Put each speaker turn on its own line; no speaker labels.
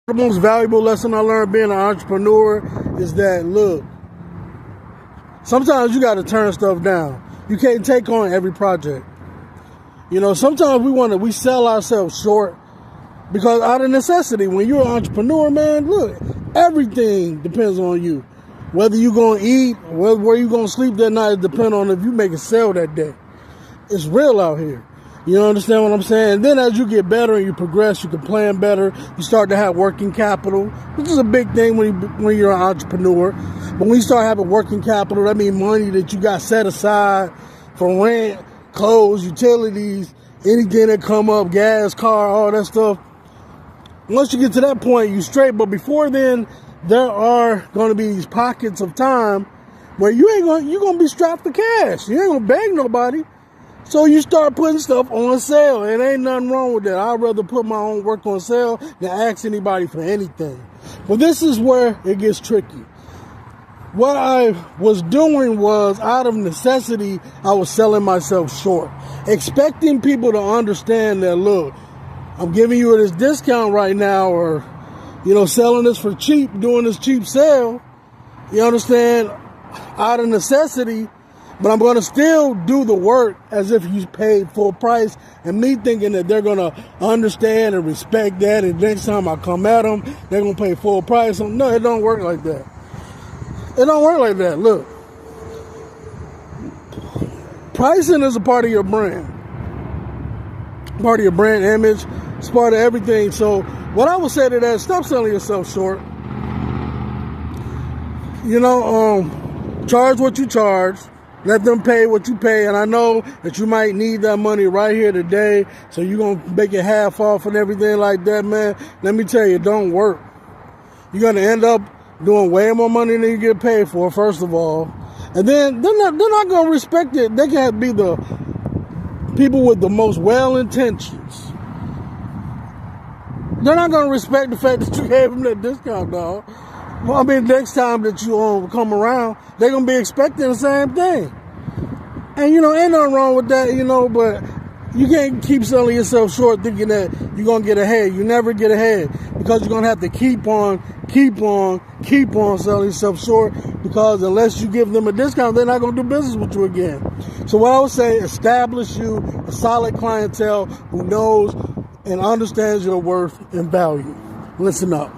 The most valuable lesson I learned being an entrepreneur is that, look, sometimes you got to turn stuff down. You can't take on every project. You know, sometimes we sell ourselves short because out of necessity. When you're an entrepreneur, man, look, everything depends on you. Whether you're going to eat, where you're going to sleep that night, depends on if you make a sale that day. It's real out here. You understand what I'm saying? And then as you get better and you progress, you can plan better. You start to have working capital, which is a big thing when you're an entrepreneur. But when you start having working capital, that means money that you got set aside for rent, clothes, utilities, anything that come up, gas, car, all that stuff. Once you get to that point, you straight. But before then, there are going to be these pockets of time where you're going to be strapped for cash. You ain't going to beg nobody. So you start putting stuff on sale. And ain't nothing wrong with that. I'd rather put my own work on sale than ask anybody for anything. But this is where it gets tricky. What I was doing was, out of necessity, I was selling myself short. Expecting people to understand that, look, I'm giving you this discount right now, or, you know, selling this for cheap, doing this cheap sale. You understand? Out of necessity. But I'm going to still do the work as if you paid full price, and me thinking that they're going to understand and respect that, and next time I come at them, they're going to pay full price. No, it don't work like that. It don't work like that. Look, pricing is a part of your brand. Part of your brand image. It's part of everything. So what I would say to that, stop selling yourself short. You know, charge what you charge. Let them pay what you pay. And I know that you might need that money right here today. So you're going to make it half off and everything like that, man. Let me tell you, it don't work. You're going to end up doing way more money than you get paid for, first of all. And then they're not going to respect it. They can't be the people with the most well intentions. They're not going to respect the fact that you gave them that discount, dog. Well, I mean, next time that you come around, they're going to be expecting the same thing. And, you know, ain't nothing wrong with that, you know, but you can't keep selling yourself short thinking that you're going to get ahead. You never get ahead because you're going to have to keep on selling yourself short, because unless you give them a discount, they're not going to do business with you again. So what I would say, establish you a solid clientele who knows and understands your worth and value. Listen up.